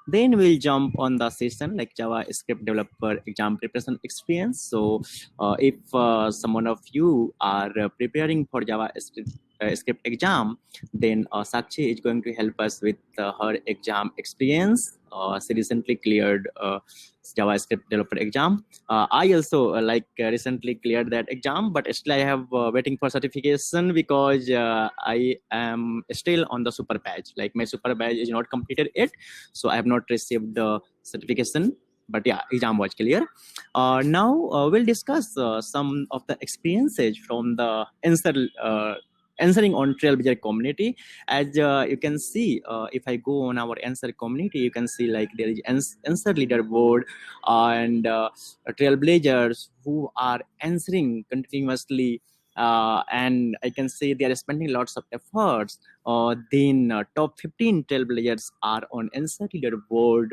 Then we'll jump on the session like JavaScript developer exam preparation experience. So if someone of you are preparing for JavaScript script exam, then Sakshi is going to help us with her exam experience. She recently cleared JavaScript developer exam. I also recently cleared that exam, but still I have waiting for certification because I am still on the super badge. Like my super badge is not completed yet, so I have not received the certification. But yeah, exam was clear. Now we'll discuss some of the experiences from the answering on Trailblazer community. As you can see, if I go on our answer community, you can see like there is answer leaderboard and trailblazers who are answering continuously, and I can say they are spending lots of efforts. Then top 15 trailblazers are on answer leaderboard.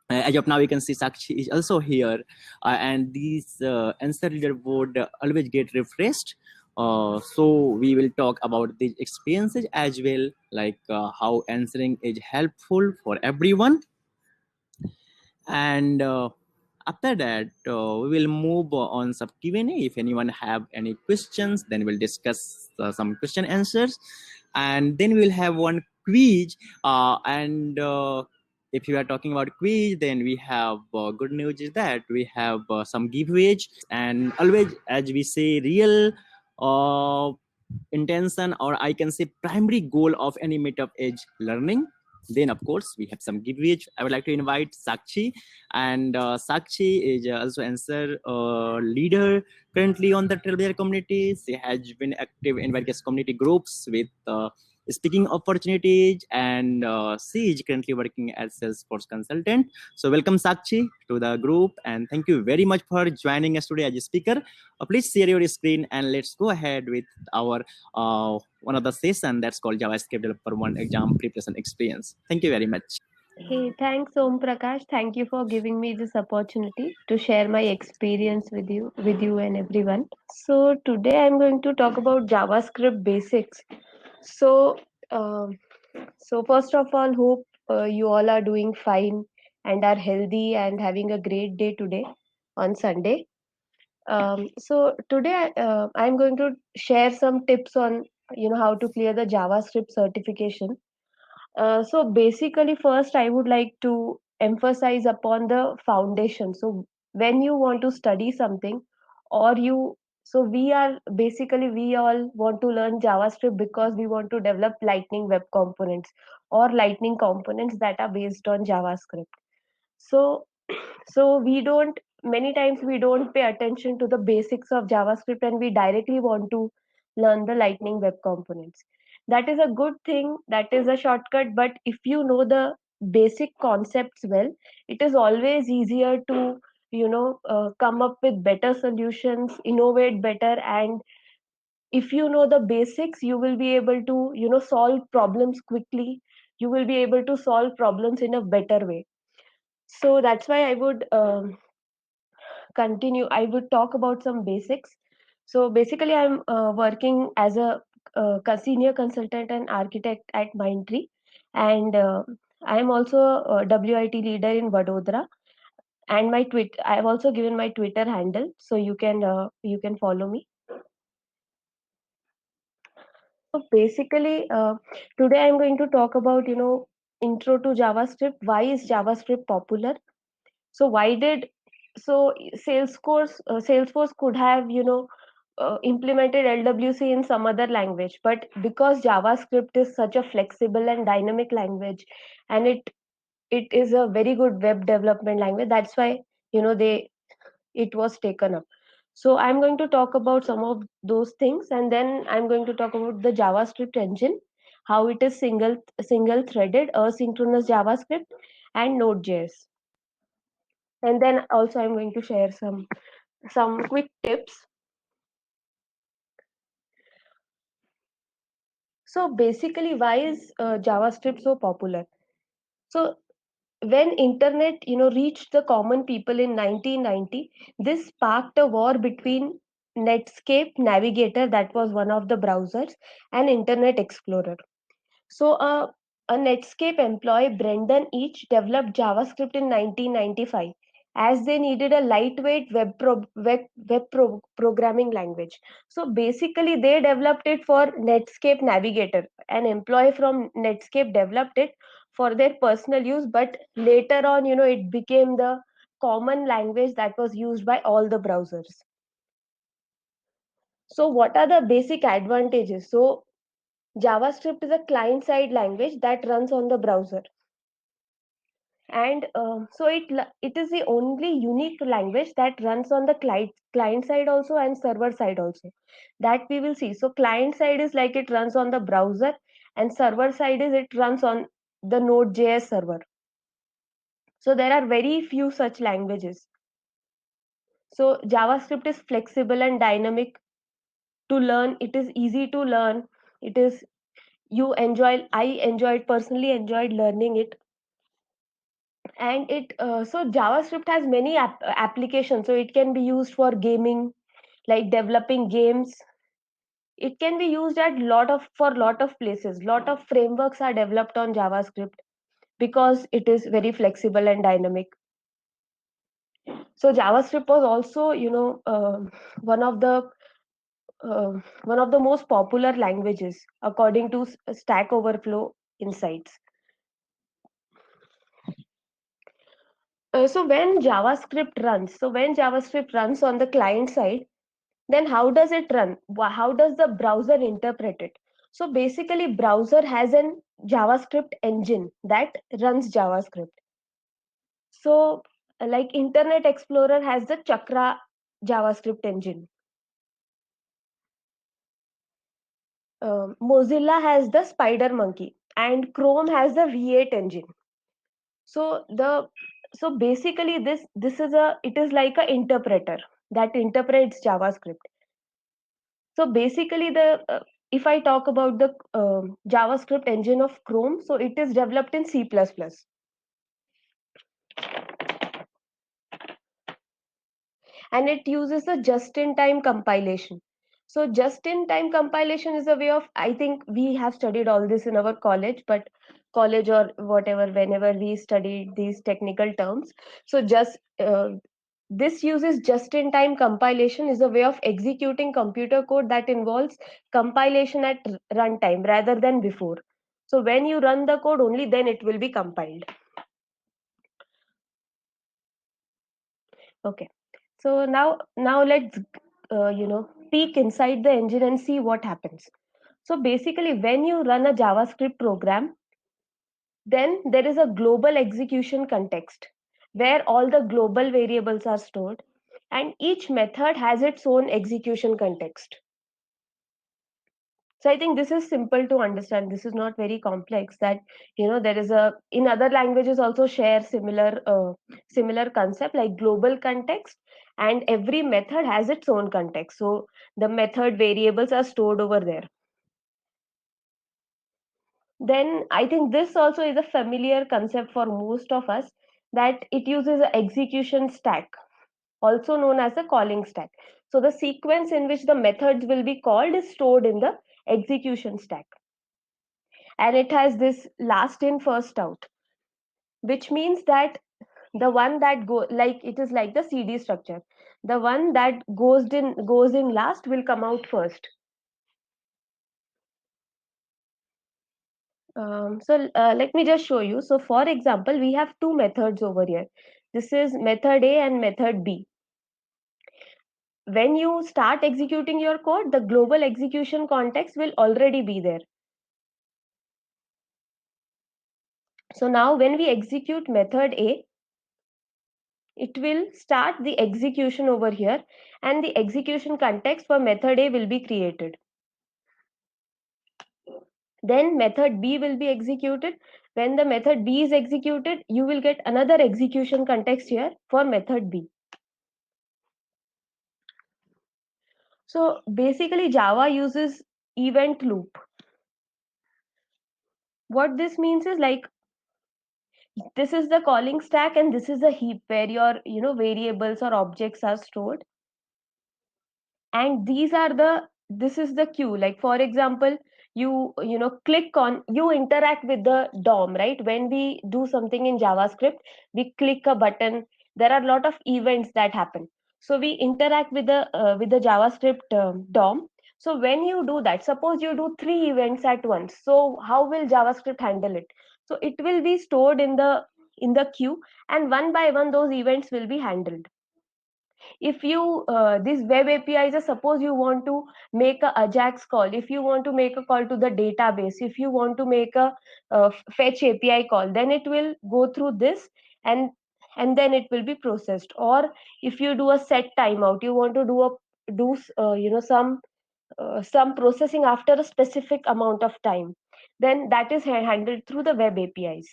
As of now, you can see Sakshi is also here, and these answer leaderboard always get refreshed. So we will talk about these experiences as well, like how answering is helpful for everyone. And after that, we will move on some Q&A. If anyone have any questions, then we'll discuss some question answers, and then we'll have one quiz. And if you are talking about quiz, then we have good news is that we have some giveaways, and always, as we say, real uh, intention, or I can say primary goal of any meetup is learning. Then of course we have some giveaways. I would like to invite Sakshi, and Sakshi is also answer leader currently on the Trailblazer community. She has been active in various community groups with speaking opportunities, and she is currently working as Salesforce consultant. So welcome Sakshi to the group, and thank you very much for joining us today as a speaker. Please share your screen and let's go ahead with our one of the session that's called JavaScript Developer 1 exam preparation experience. Thank you very much. Hey, thanks, Om Prakash. Thank you for giving me this opportunity to share my experience with you and everyone. So today I'm going to talk about JavaScript basics. So, um so first of all, hope you all are doing fine and are healthy and having a great day today on Sunday. So today I'm going to share some tips on how to clear the JavaScript certification. So basically, first I would like to emphasize upon the foundation. So when you want to study something, or you so we all want to learn JavaScript because we want to develop Lightning web components or Lightning components that are based on JavaScript. So we don't many times we don't pay attention to the basics of JavaScript, and we directly want to learn the Lightning web components. That is a good thing, that is a shortcut, but if you know the basic concepts well, it is always easier to come up with better solutions, innovate better. And if you know the basics, you will be able to solve problems quickly. You will be able to solve problems in a better way. So that's why I would talk about some basics. So basically, I'm working as a senior consultant and architect at Mindtree, and I'm also a WIT leader in Vadodara. And my tweet I've also given my Twitter handle, so you can follow me. So basically, today I'm going to talk about intro to JavaScript. Why is JavaScript popular? So why did so Salesforce could have implemented LWC in some other language, but because JavaScript is such a flexible and dynamic language, and it is a very good web development language, that's why they it was taken up. So I'm going to talk about some of those things, and then I'm going to talk about the JavaScript engine, how it is single threaded, asynchronous JavaScript, and Node.js. And then also I'm going to share some quick tips. So basically, why is JavaScript so popular? So when internet reached the common people in 1990, this sparked a war between Netscape Navigator, that was one of the browsers, and Internet Explorer. So a Netscape employee, Brendan Each, developed JavaScript in 1995 as they needed a lightweight programming language. So basically, they developed it for Netscape Navigator. An employee from Netscape developed it for their personal use, but later on, it became the common language that was used by all the browsers. So, what are the basic advantages? So, JavaScript is a client side language that runs on the browser. And it is the only unique language that runs on the client side also and server side also, that we will see. So client side is like it runs on the browser, and server side is it runs on the Node.js server. So there are very few such languages. So JavaScript is flexible and dynamic to learn. It is easy to learn. It is I enjoyed personally enjoyed learning it. And it so JavaScript has many applications. So it can be used for gaming, like developing games. It can be used at lot of places. Lot of frameworks are developed on JavaScript because it is very flexible and dynamic. So JavaScript was also, one of the most popular languages according to Stack Overflow insights. So when JavaScript runs on the client side, then how does it run? How does the browser interpret it? So basically, browser has an JavaScript engine that runs JavaScript. So like Internet Explorer has the Chakra JavaScript engine. Mozilla has the Spider Monkey, and Chrome has the V8 engine. So basically this is a it is like a interpreter that interprets JavaScript. So basically, the if I talk about the JavaScript engine of Chrome, so it is developed in C++, and it uses a just-in-time compilation. So just-in-time compilation is a way of, I think we have studied all this in our college, but college or whatever, whenever we studied these technical terms. So this uses just-in-time compilation is a way of executing computer code that involves compilation at runtime rather than before. So when you run the code, only then it will be compiled. Okay. So now let's peek inside the engine and see what happens. So basically, when you run a JavaScript program, then there is a global execution context where all the global variables are stored, and each method has its own execution context. So I think this is simple to understand. This is not very complex. That there is a in other languages also share similar concept like global context, and every method has its own context. So the method variables are stored over there. Then I think this also is a familiar concept for most of us, that it uses an execution stack, also known as a calling stack. So the sequence in which the methods will be called is stored in the execution stack, and it has this last in first out, which means that the one that go like it is like the CD structure. The one that goes in last will come out first. Let me just show you. So for example, we have two methods over here. This is method A and method B. When you start executing your code, the global execution context will already be there. So now when we execute method A, it will start the execution over here, and the execution context for method A will be created. Then method B will be executed. When the method B is executed, you will get another execution context here for method B. So basically Java uses event loop. What this means is, like, this is the calling stack and this is a heap where your variables or objects are stored, and this is the queue. Like for example, you interact with the DOM, right? When we do something in JavaScript, we click a button. There are a lot of events that happen. So we interact with the JavaScript DOM. So when you do that, suppose you do three events at once, so how will JavaScript handle it? So it will be stored in the queue, and one by one those events will be handled. If you this web APIs, suppose you want to make a Ajax call, if you want to make a call to the database, if you want to make a fetch API call, then it will go through this, and then it will be processed. Or if you do a set timeout, you want to do some processing after a specific amount of time, then that is handled through the web APIs.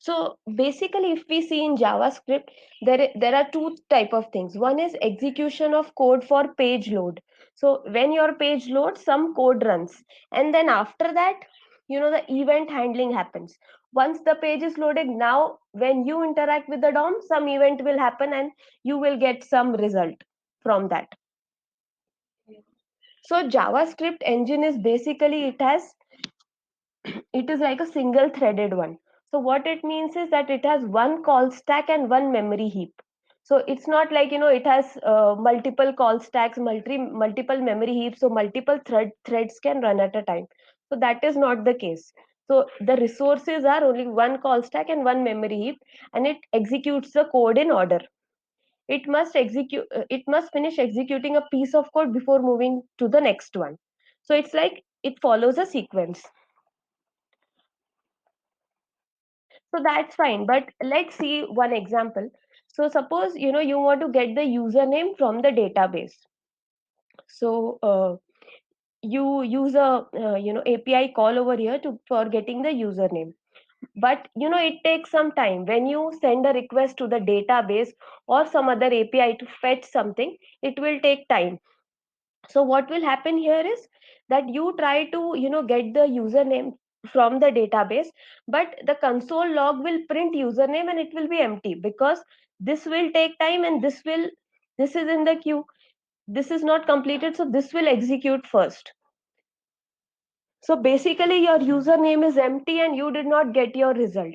So basically, if we see in JavaScript, there are two type of things. One is execution of code for page load. So when your page loads, some code runs, and then after that, the event handling happens. Once the page is loaded, now when you interact with the DOM, some event will happen, and you will get some result from that. So JavaScript engine is basically, it is like a single threaded one. So what it means is that it has one call stack and one memory heap. So it's not like it has multiple call stacks, multiple memory heaps, so multiple threads can run at a time. So that is not the case. So the resources are only one call stack and one memory heap, and it executes the code in order. It must finish executing a piece of code before moving to the next one. So it's like it follows a sequence. So that's fine, but let's see one example. So suppose you want to get the username from the database. So you use a API call over here to for getting the username. But it takes some time. When you send a request to the database or some other API to fetch something, it will take time. So what will happen here is that you try to get the username from the database, but the console log will print username and it will be empty, because this will take time, and this is in the queue, this is not completed, so this will execute first. So basically your username is empty and you did not get your result.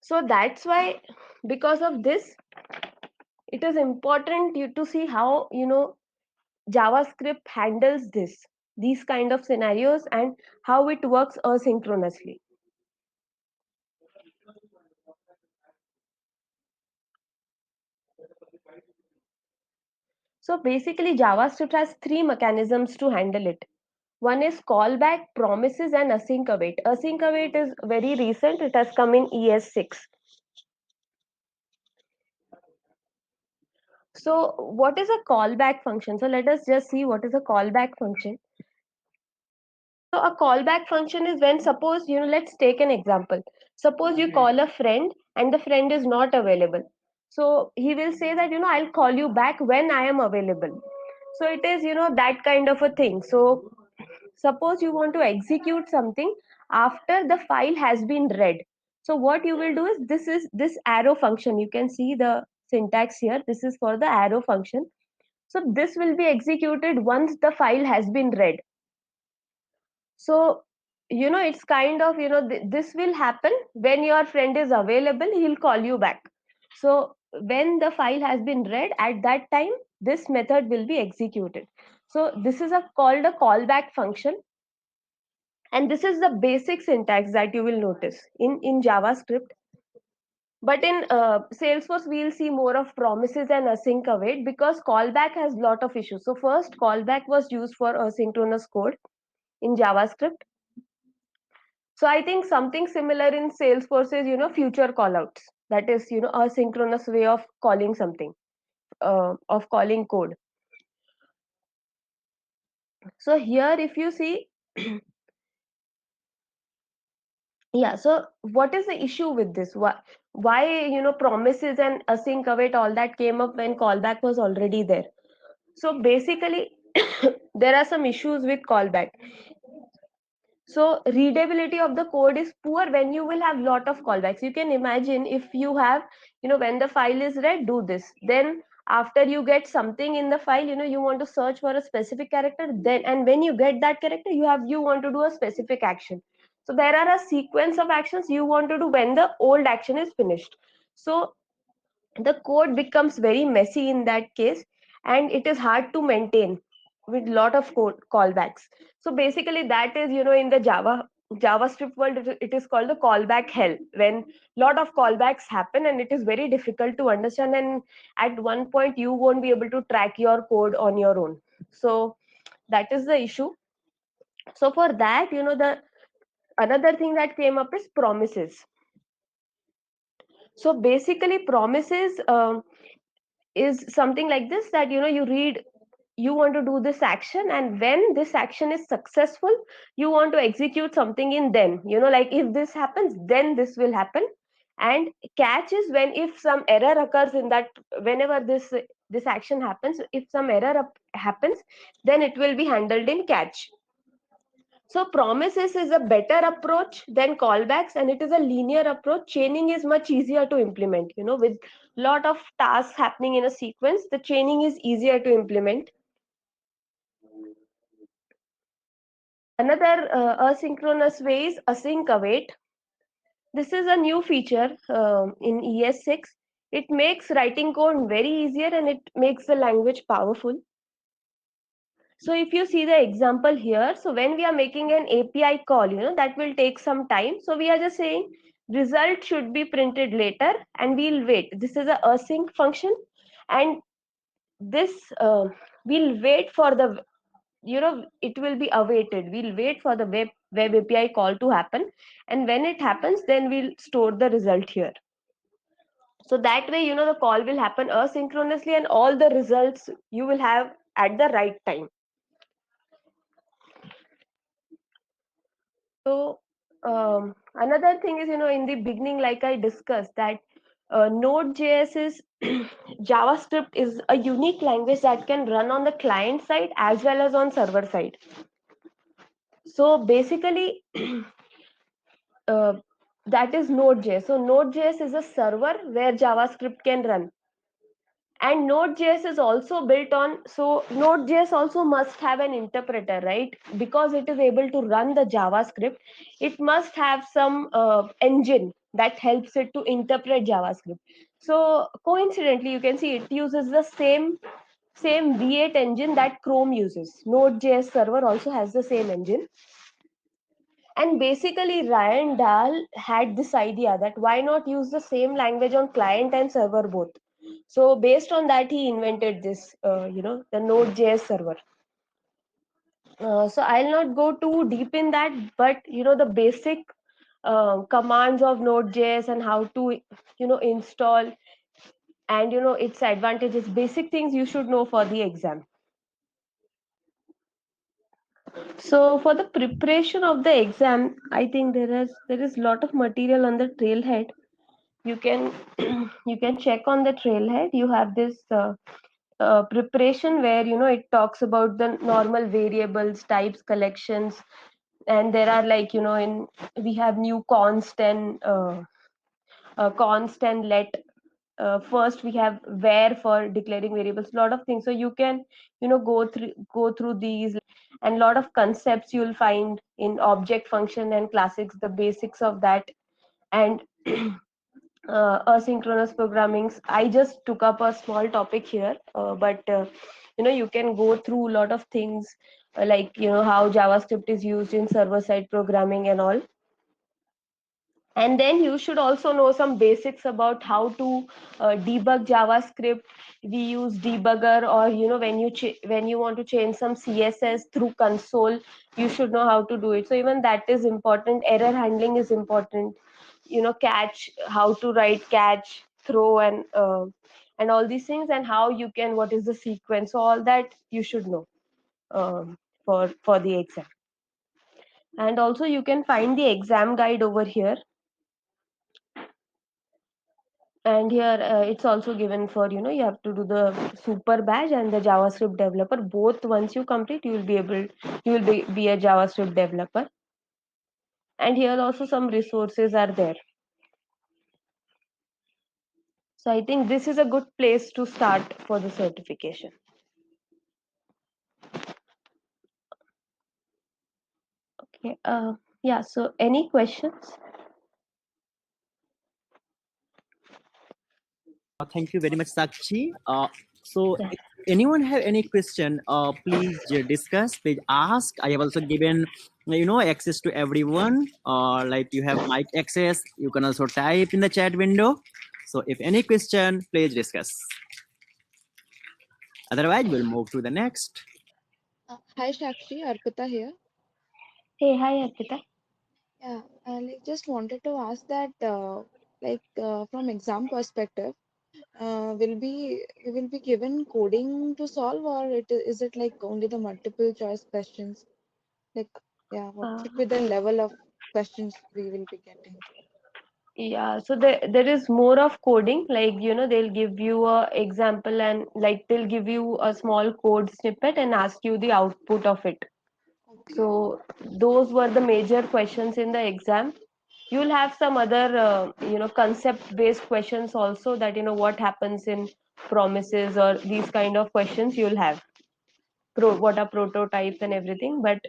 So that's why, because of this, it is important to see how JavaScript handles these kind of scenarios, and how it works asynchronously. So basically, JavaScript has three mechanisms to handle it. One is callback, promises, and async await. Async await is very recent; it has come in ES6. So what is a callback function? So let us just see what is a callback function. So a callback function is when, suppose, let's take an example. Suppose you call a friend and the friend is not available. So he will say that, I'll call you back when I am available. So it is, that kind of a thing. So suppose you want to execute something after the file has been read. So what you will do is, this arrow function. You can see the syntax here. This is for the arrow function. So this will be executed once the file has been read. So it's kind of this will happen when your friend is available, he'll call you back. So when the file has been read, at that time this method will be executed. So this is called a callback function, and this is the basic syntax that you will notice in JavaScript. But in Salesforce, we'll see more of promises and async await, because callback has lot of issues. So first, callback was used for asynchronous code in JavaScript. So I think something similar in Salesforce is, future callouts. That is, a synchronous way of calling something, of calling code. So here, if you see, yeah. So what is the issue with this? Why promises and async await, all that came up when callback was already there? So basically, there are some issues with callback. So readability of the code is poor when you will have lot of callbacks. You can imagine, if you have, when the file is read, do this, then after you get something in the file, you want to search for a specific character, then and when you get that character, you want to do a specific action. So there are a sequence of actions you want to do when the old action is finished. So the code becomes very messy in that case, and it is hard to maintain with lot of code callbacks. So basically that is, in the javascript world, it is called the callback hell, when lot of callbacks happen and it is very difficult to understand, and at one point you won't be able to track your code on your own. So that is the issue. So for that, the another thing that came up is promises. So basically promises, is something like this, that you read, you want to do this action, and when this action is successful, you want to execute something in then, like if this happens, then this will happen. And catch is when if some error occurs in that, whenever this action happens, if some error happens, then it will be handled in catch. So promises is a better approach than callbacks, and it is a linear approach. Chaining is much easier to implement. With lot of tasks happening in a sequence, the chaining is easier to implement. Another asynchronous way is async await. This is a new feature in ES6. It makes writing code very easier, and it makes the language powerful. So if you see the example here, so when we are making an API call, that will take some time. So we are just saying result should be printed later, and we'll wait. This is a async function, and this we'll wait for the, it will be awaited. We'll wait for the web API call to happen, and when it happens, then we'll store the result here. So that way, the call will happen asynchronously, and all the results you will have at the right time. So another thing is, in the beginning, like I discussed, that Node.js is JavaScript is a unique language that can run on the client side as well as on server side. So basically, uh, that is Node.js. So Node.js is a server where JavaScript can run. And Node.js is also built on, so Node.js also must have an interpreter, right? Because it is able to run the JavaScript, it must have some engine that helps it to interpret JavaScript. So coincidentally, you can see it uses the same V8 engine that Chrome uses. Node.js server also has the same engine. And basically, Ryan Dahl had this idea that why not use the same language on client and server both. So based on that, he invented this, the Node.js server. So I'll not go too deep in that, but the basic commands of Node.js and how to, install, and its advantages, basic things you should know for the exam. So for the preparation of the exam, I think there is lot of material on the Trailhead. You can you can check on the Trailhead. You have this preparation where it talks about the normal variables, types, collections, and there are, like, in we have new const and let. First we have where for declaring variables, lot of things. So you can go through these, and lot of concepts you'll find in object function and classics, the basics of that. And asynchronous programming, I just took up a small topic here, but you can go through a lot of things, like how JavaScript is used in server side programming and all. And then you should also know some basics about how to debug JavaScript. We use debugger, or when you want to change some CSS through console, you should know how to do it. So even that is important. Error handling is important. Catch, how to write catch, throw, and all these things, and how you can, what is the sequence. So all that you should know for the exam. And also you can find the exam guide over here. And here it's also given for, you have to do the super badge and the JavaScript developer. Both, once you complete, you will be a JavaScript developer. And here also some resources are there. So I think this is a good place to start for the certification. Okay. Yeah. So any questions? Thank you very much, Sakshi. So, Yeah. if anyone have any question, please discuss. Please ask. I have also given, access to everyone. Like you have mic access. You can also type in the chat window. So, if any question, please discuss. Otherwise, we'll move to the next. Hi Shakshi, Arpita here. Hey, hi, Arpita. Yeah, I just wanted to ask that, from exam perspective, we will be given coding to solve, or is it like only the multiple choice questions? Like, yeah, what Uh, should be the level of questions we will be getting? yeah, so there is more of coding. Like, they'll give you a example and like they'll give you a small code snippet and ask you the output of it. Okay, So those were the major questions in the exam. You'll have some other, concept-based questions also, that, what happens in promises or these kind of questions you'll have. What are prototypes and everything. But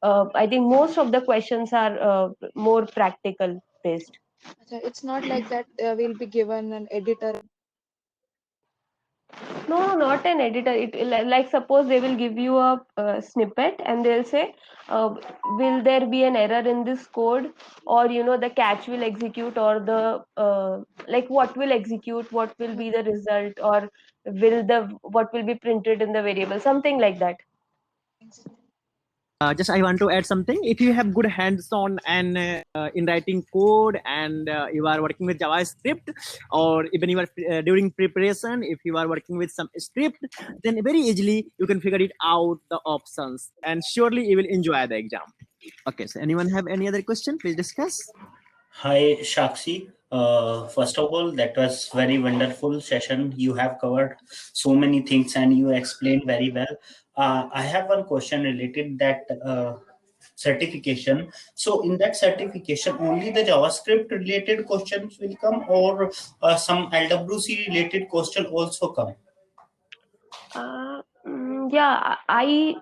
I think most of the questions are more practical based. so it's not like that we'll be given an editor. No, no, not an editor. Like suppose they will give you a snippet and they'll say, will there be an error in this code, or the catch will execute, or the like what will execute, what will be the result, or will the what will be printed in the variable, something like that. Just I want to add something. If you have good hands-on and in writing code, and you are working with JavaScript, or even you are during preparation, if you are working with some script, then very easily you can figure it out the options, and surely you will enjoy the exam. Okay. So anyone have any other question? Please discuss. Hi, Shakshi. First of all, that was very wonderful session. You have covered so many things and you explained very well. I have one question related that certification. So, in that certification, only the JavaScript related questions will come, or some LWC related question also come? Yeah, I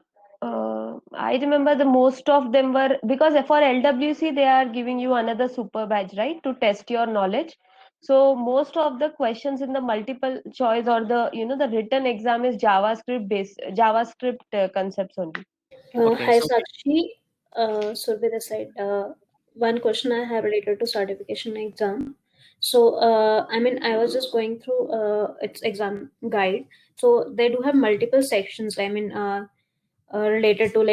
remember the most of them were, because for LWC they are giving you another super badge, right, to test your knowledge. So most of the questions in the multiple choice or the the written exam is JavaScript concepts only. Okay. Hi So Sakshi, Surbhi this side. One question I have related to certification exam. So, I was just going through its exam guide. So they do have multiple sections. Related to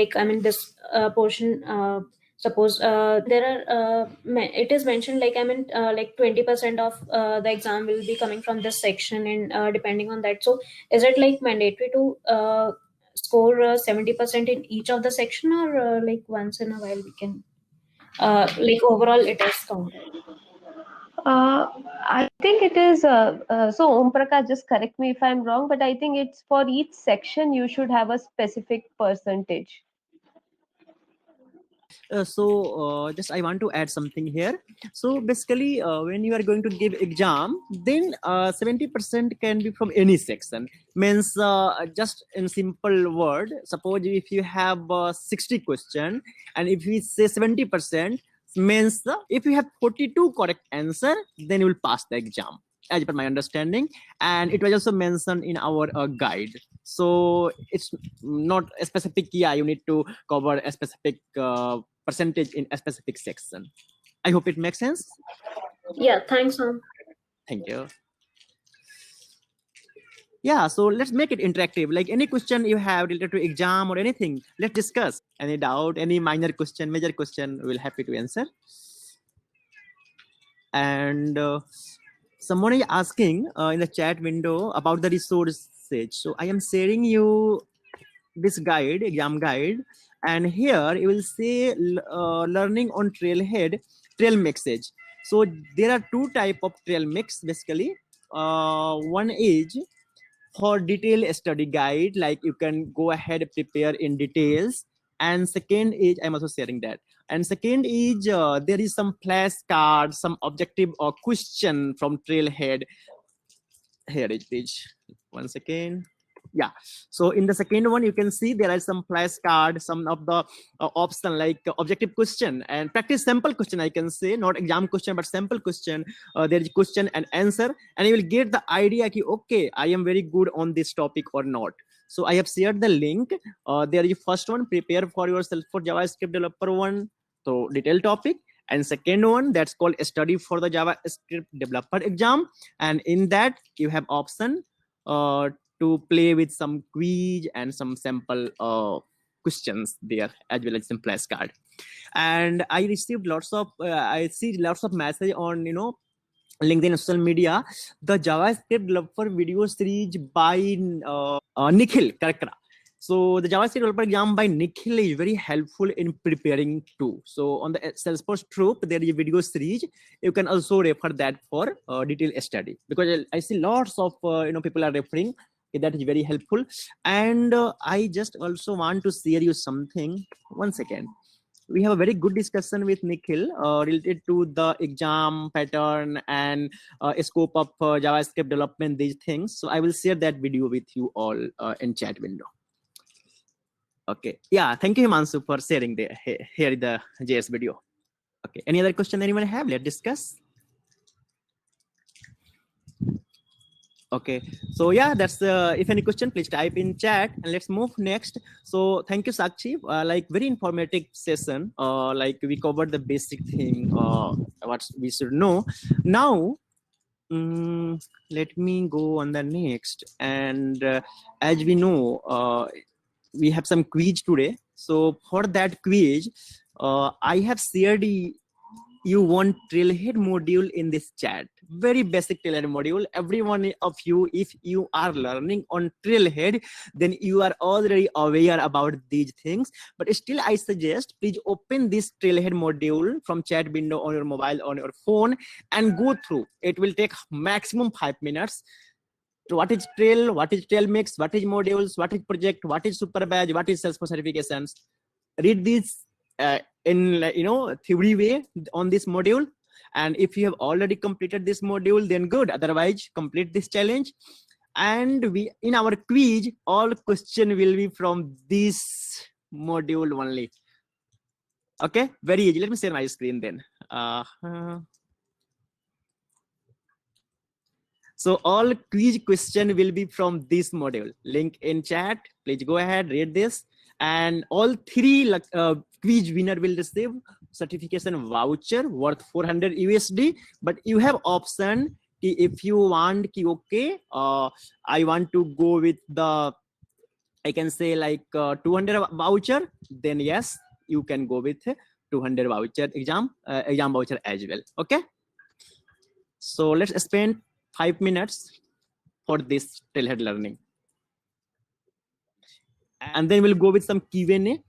this portion. Suppose there are it is mentioned like 20% of the exam will be coming from this section, and depending on that, so is it like mandatory to score 70% in each of the section, or like once in a while we can like overall it is counted? I think it is. So Om Prakash, just correct me if I'm wrong, but I think it's for each section you should have a specific percentage. just I want to add something here. So basically, when you are going to give exam, then 70% can be from any section. Means, just in simple word, suppose if you have 60 question, and if we say 70%, means if you have 42 correct answer, then you will pass the exam, as per my understanding. And it was also mentioned in our guide. So it's not a specific, yeah, you need to cover a specific percentage in a specific section. I hope it makes sense. Yeah, thanks, Thank you. Yeah, so let's make it interactive. Like any question you have related to exam or anything, let's discuss. Any doubt, any minor question, major question, we'll happy to answer. And someone is asking in the chat window about the resources. So I am sharing you this guide, exam guide, and here you will see learning on Trailhead, trail mixage. So there are two type of trail mix basically. One is for detailed study guide, like you can go ahead prepare in details. And second is, I'm also sharing that. And second is there is some flashcard, some objective or question from Trailhead. here it is. One second. Yeah, so in the second one you can see there are some flashcard, some of the option like objective question and practice sample question, I can say, not exam question but sample question. There is question and answer, and you will get the idea ki, okay, I am very good on this topic or not. So I have shared the link. There is first one, prepare for yourself for JavaScript developer one, so detailed topic, and second one that's called study for the JavaScript developer exam, and in that you have option to play with some quiz and some sample questions there, as well as some flashcard. And I received lots of I see lots of message on LinkedIn and social media, the JavaScript developer video series by Nikhil Karkara. So the JavaScript developer exam by Nikhil is very helpful in preparing too. So on the Salesforce Troop, there is a video series. You can also refer that for detailed study, because I see lots of people are referring. That is very helpful. And I just also want to share you something. One second. We have a very good discussion with Nikhil related to the exam pattern and scope of JavaScript development, these things. So I will share that video with you all in chat window. Okay. Yeah. Thank you, Himanshu, for sharing here the JS video. Okay. Any other question anyone have? Let's discuss. Okay, so yeah, that's if any question, please type in chat, and let's move next. So thank you, Sakshi. Like very informative session. Like we covered the basic thing, what we should know. Now, let me go on the next. And as we know, we have some quiz today. So for that quiz, I have shared you want Trailhead module in this chat. Very basic Trailhead module. Every one of you, if you are learning on Trailhead, then you are already aware about these things. But still, I suggest please open this Trailhead module from chat window on your mobile, on your phone, and go through. It will take maximum 5 minutes. So what is Trail? What is Trail Mix? What is modules? What is project? What is super badge? What is Salesforce certifications? Read these in theory way on this module, and if you have already completed this module, then good. Otherwise, complete this challenge. And we in our quiz, all question will be from this module only. Okay, very easy. Let me share my screen then. So all quiz question will be from this module. Link in chat. Please go ahead, read this. And all three quiz winner will receive certification voucher worth 400 USD. But you have option if you want, okay, I want to go with the, I can say like 200 voucher, then yes, you can go with 200 voucher exam voucher as well. Okay. So let's spend 5 minutes for this Trailhead learning. And then we'll go with some Q&A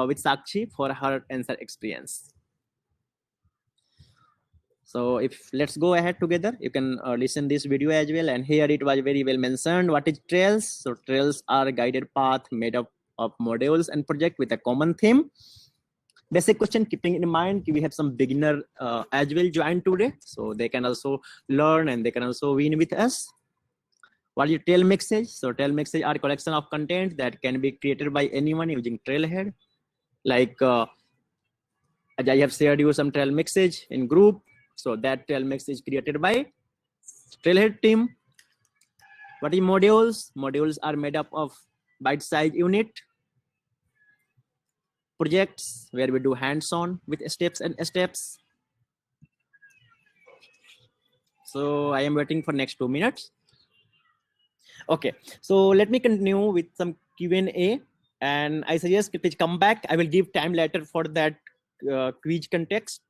with Sakshi for her answer experience. So if let's go ahead together, you can listen this video as well. And here it was very well mentioned. What is trails? So trails are a guided path made up of modules and project with a common theme. Basic question, keeping in mind we have some beginner as well join today, so they can also learn and they can also win with us. What is trail message? So trail message are collection of content that can be created by anyone using Trailhead. Like as I have shared you some trail message in group, so that trail message created by Trailhead team. What is modules? Modules are made up of bite-sized unit. Projects where we do hands-on with steps and steps. So I am waiting for next 2 minutes. Okay, so let me continue with some Q&A, and I suggest please come back. I will give time later for that quiz context,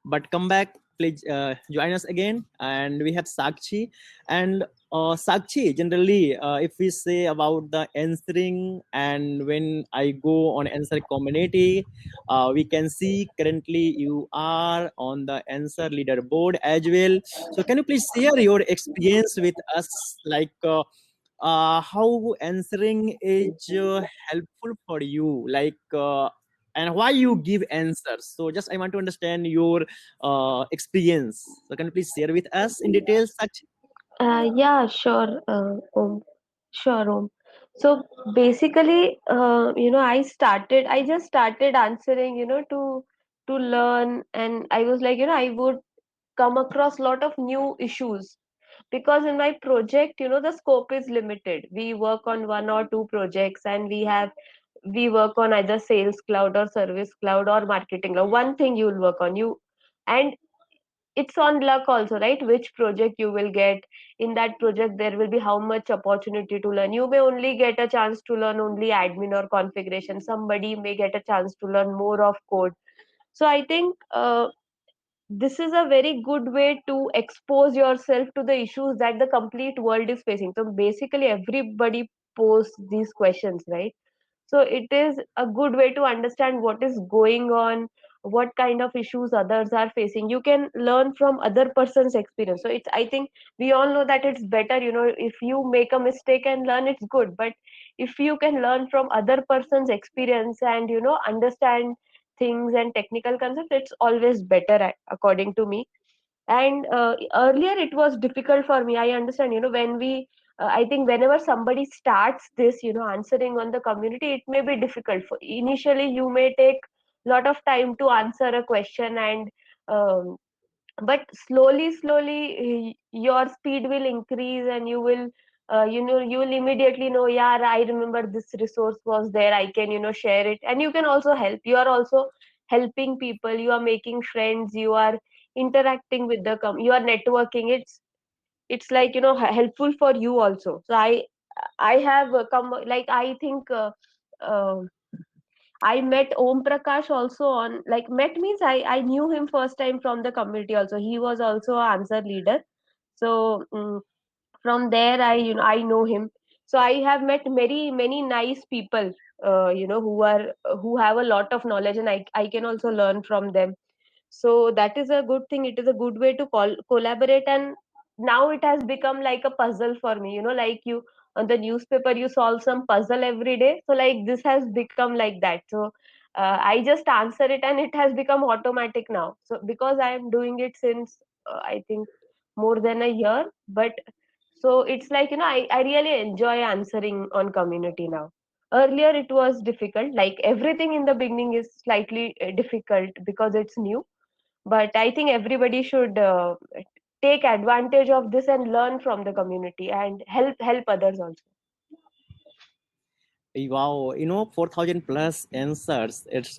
but come back, please join us again. And we have Sakshi, and Sakshi, generally if we say about the answering, and when I go on answer community, we can see currently you are on the answer leaderboard as well. So can you please share your experience with us, like how answering is helpful for you, like and why you give answers? So just I want to understand your experience. So can you please share with us in details, Sakshi? Yeah, sure, Om. Sure, Om. So basically, I just started answering, to learn, and I was like, I would come across a lot of new issues because in my project, the scope is limited. We work on one or two projects, and we work on either sales cloud or service cloud or marketing cloud. One thing you will work on and it's on luck also, right? Which project you will get. In that project there will be how much opportunity to learn. You may only get a chance to learn only admin or configuration. Somebody may get a chance to learn more of code. So I think this is a very good way to expose yourself to the issues that the complete world is facing. So basically everybody poses these questions, right? So it is a good way to understand what is going on, what kind of issues others are facing. You can learn from other person's experience. So it's, I think we all know that it's better, if you make a mistake and learn, it's good. But if you can learn from other person's experience and understand things and technical concepts, it's always better, according to me. And earlier it was difficult for me. I understand, when we I think whenever somebody starts this, answering on the community, it may be difficult. For initially you may take a lot of time to answer a question, and um, but slowly your speed will increase, and you will you will immediately know, yeah, I remember this resource was there, I can share it. And you can also help. You are also helping people, you are making friends, you are interacting with you are networking. It's like helpful for you also. So I have come, like, I think uh, I met Om Prakash also on, like, met means I knew him first time from the community also. He was also an answer leader. So from there I know him. So I have met many nice people, who have a lot of knowledge, and I can also learn from them. So that is a good thing. It is a good way to collaborate. And now it has become like a puzzle for me, like you on the newspaper you solve some puzzle every day. So like this has become like that. So I just answer it, and it has become automatic now. So because I am doing it since I think more than a year. But so it's like, I really enjoy answering on community now. Earlier it was difficult, like everything in the beginning is slightly difficult because it's new. But I think everybody should take advantage of this and learn from the community and help others also. Wow, 4,000 plus answers. It's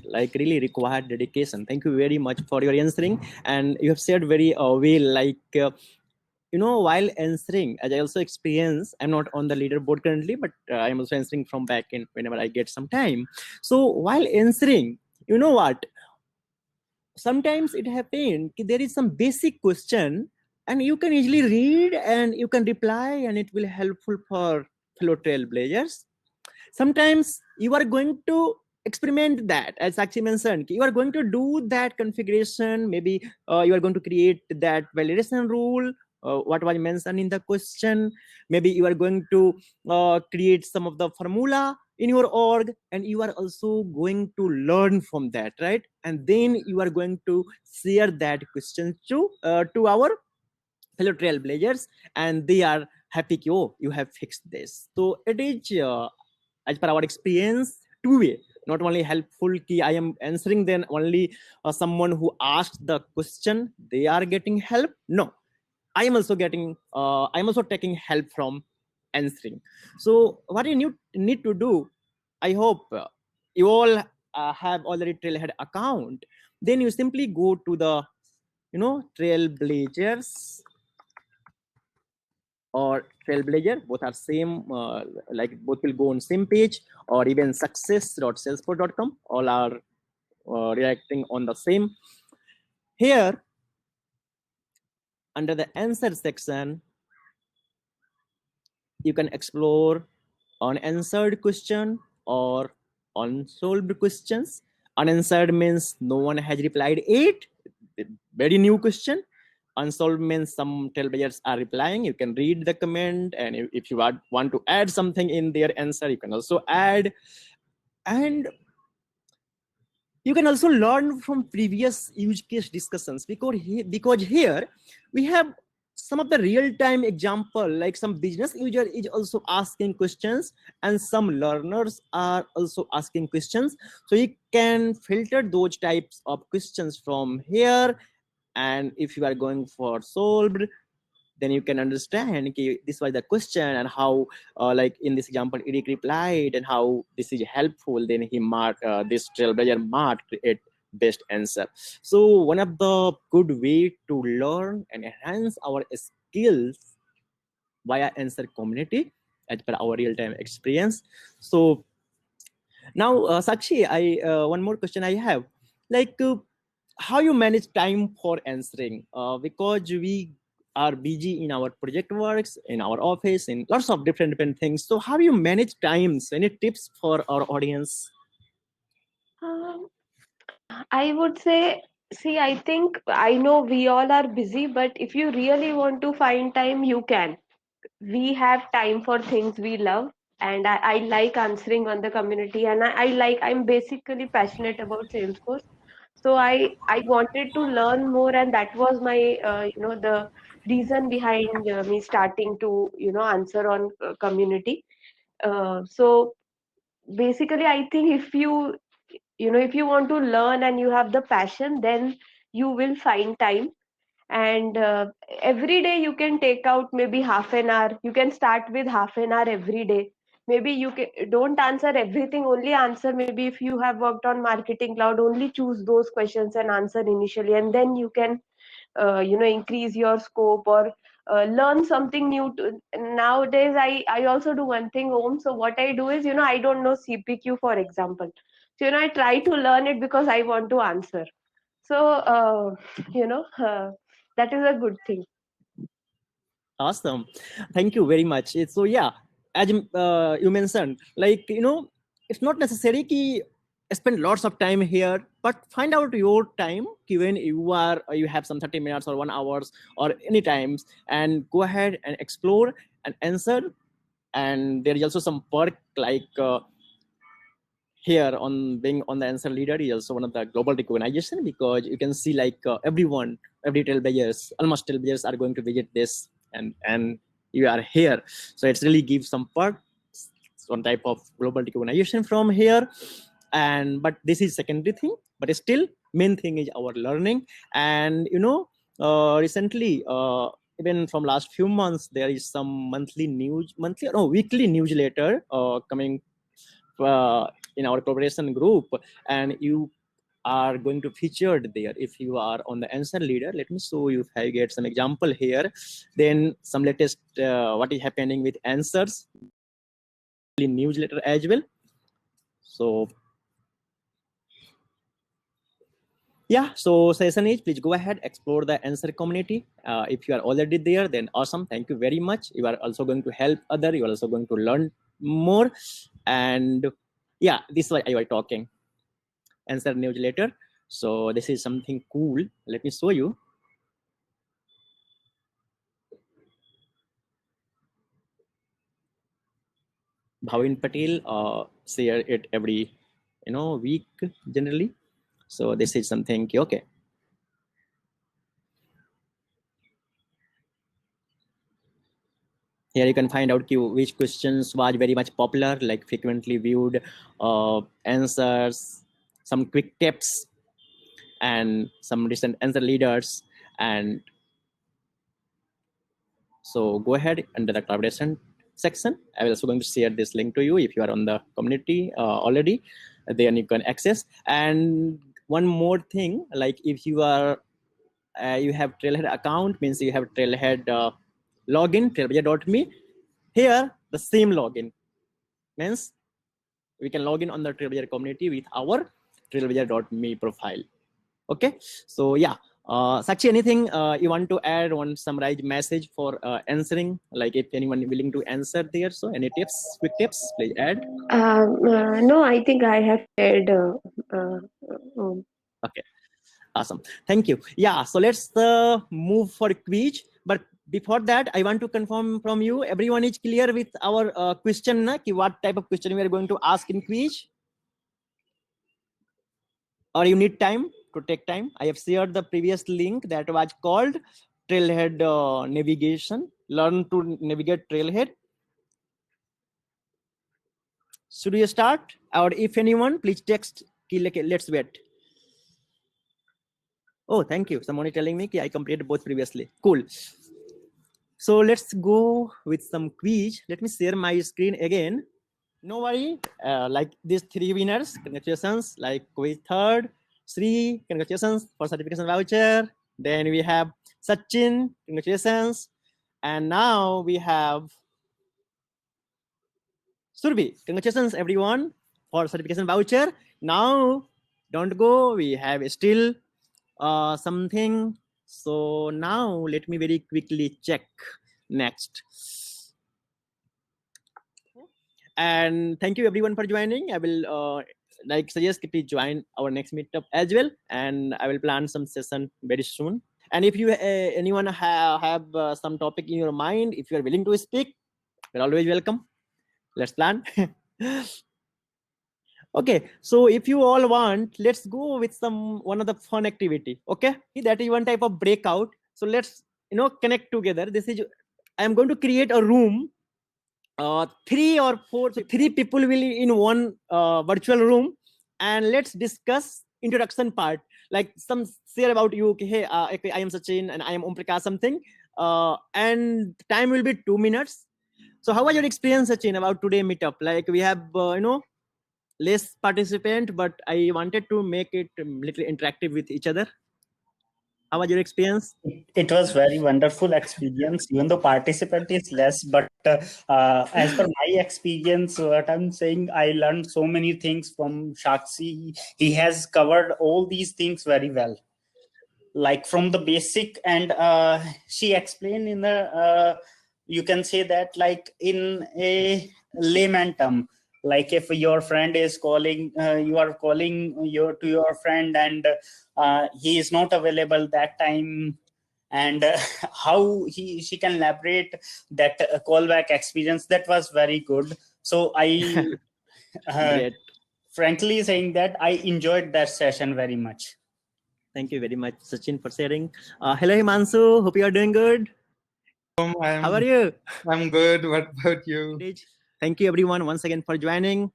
like really required dedication. Thank you very much for your answering. And you have said very well, like, while answering, as I also experience, I'm not on the leaderboard currently, but I'm also answering from back end whenever I get some time. So while answering, you know what? Sometimes it happens there is some basic question, and you can easily read and you can reply, and it will helpful for fellow trailblazers. Sometimes you are going to experiment that, as Sakshi mentioned, you are going to do that configuration. Maybe you are going to create that validation rule, what was mentioned in the question. Maybe you are going to create some of the formula in your org, and you are also going to learn from that, right? And then you are going to share that question to our fellow trailblazers, and they are happy, oh, you have fixed this. So it is as per our experience, two-way. Not only helpful ki I am answering, then only someone who asked the question, they are getting help. No, I am also getting I am also taking help from answering. So what you need to do, I hope you all have already Trailhead account. Then you simply go to the Trailblazers or Trailblazer, both are same, like both will go on same page, or even success.salesforce.com, all are reacting on the same. Here, under the answer section, you can explore unanswered question or unsolved questions. Unanswered means no one has replied it, very new question. Unsolved means some trailblazers are replying. You can read the comment, and if you want to add something in their answer, you can also add. And you can also learn from previous use case discussions, because here we have some of the real-time example, like some business user is also asking questions and some learners are also asking questions. So you can filter those types of questions from here. And if you are going for solved, then you can understand, okay, this was the question and how, like in this example, Eric replied and how this is helpful. Then he marked, this trailblazer marked it best answer. So one of the good way to learn and enhance our skills via answer community as per our real-time experience. So now, Sakshi, one more question I have, like how you manage time for answering, because we are busy in our project works, in our office, in lots of different things. So how you manage times? Any tips for our audience? Um, I would say, see, I think I know we all are busy, but if you really want to find time, you can. We have time for things we love, and I like answering on the community, and I'm basically passionate about Salesforce. So I wanted to learn more, and that was my the reason behind me starting to answer on community. So basically, I think if you want to learn and you have the passion, then you will find time. And every day you can take out maybe half an hour. You can start with half an hour every day. Maybe don't answer everything, only answer, maybe if you have worked on marketing cloud, only choose those questions and answer initially, and then you can increase your scope or learn something new. Nowadays I also do one thing home. So what I do is, I don't know CPQ, for example. So I try to learn it because I want to answer. So that is a good thing. Awesome, thank you very much. So yeah, as you mentioned, like it's not necessary to spend lots of time here, but find out your time when you have some 30 minutes or 1 hours or any times, and go ahead and explore and answer. And there is also some perk, like here on being on the answer leader is also one of the global recognition, because you can see like every trailblazers, almost trailblazers are going to visit this, and you are here. So it's really gives some perks, some type of global recognition from here. And but this is secondary thing, but still main thing is our learning. And recently, even from last few months, there is some weekly newsletter coming in our collaboration group, and you are going to featured there if you are on the answer leader. Let me show you if I get some example here. Then some latest what is happening with answers newsletter as well. So yeah, so session is, please go ahead, explore the answer community. If you are already there, then awesome, thank you very much. You are also going to help other, you are also going to learn more. And yeah, this is what I was talking, answer newsletter. So this is something cool, let me show you. Bhavin Patel share it every week generally. So this is something okay. Here you can find out which questions was very much popular, like frequently viewed answers, some quick tips, and some recent answer leaders. And so go ahead under the collaboration section. I will also going to share this link to you if you are on the community already. Then you can access. And one more thing, like if you are you have Trailhead account, means you have Trailhead login, trailblazer.me. Here the same login means we can log in on the Trailblazer community with our trailblazer.me profile. Okay, so yeah, Sakshi, anything you want to add, one summarize message for answering, like if anyone willing to answer there? So any tips, quick tips, please add. No, I think I have shared. Okay, awesome, thank you. Yeah, so let's move for quiz. But before that, I want to confirm from you, everyone is clear with our question, na? Ki what type of question we are going to ask in quiz? Or you need time to take time? I have shared the previous link that was called trailhead navigation. Learn to navigate trailhead. Should we start? Or if anyone, please text. Let's wait. Oh, thank you. Someone is telling me I completed both previously. Cool. So let's go with some quiz. Let me share my screen again. No worry. Like these three winners, congratulations. Like quiz third, Sri, congratulations for certification voucher. Then we have Sachin, congratulations. And now we have Surbi, congratulations everyone for certification voucher. Now don't go. We have still something. So now let me very quickly check next. And thank you everyone for joining. I will like suggest if you join our next meetup as well, and I will plan some session very soon. And if you anyone have some topic in your mind, if you are willing to speak, you're always welcome. Let's plan. Okay, so if you all want, let's go with one of the fun activity. Okay, that is one type of breakout. So let's connect together. This is I am going to create a room. 3 or 4, so 3 people will in one virtual room, and let's discuss introduction part. Like some share about you. Okay, hey, okay, I am Sachin and I am Om Prakash something. And time will be 2 minutes. So how was your experience, Sachin, about today meetup? Like we have less participant, but I wanted to make it little interactive with each other. How was your experience? It was very wonderful experience, even though participant is less. But as per my experience, what I'm saying, I learned so many things from Shakshi. He has covered all these things very well, like from the basic, and she explained in the you can say that like in a layman term, like if your friend is calling, you are calling to your friend, and he is not available that time, and how she can elaborate that callback experience. That was very good. So I Great. frankly saying that I enjoyed that session very much. Thank you very much, Sachin, for sharing. Hello, Himansu. Hope you are doing good. How are you? I'm good. What about you? Thank you, everyone, once again for joining,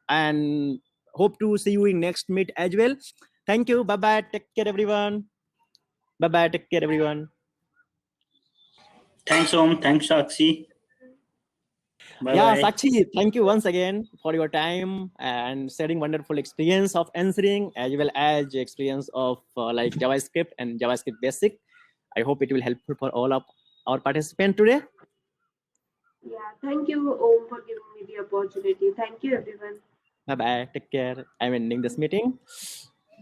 and hope to see you in next meet as well. Thank you. Bye bye. Take care, everyone. Bye bye. Take care, everyone. Thanks, Om. Thanks, Shakshi. Bye Yeah, bye. Sakshi, thank you once again for your time and sharing wonderful experience of answering, as well as experience of like JavaScript and JavaScript Basic. I hope it will helpful for all of our participants today. Yeah, thank you, Om, for giving me the opportunity. Thank you, everyone. Bye bye. Take care. I'm ending this meeting.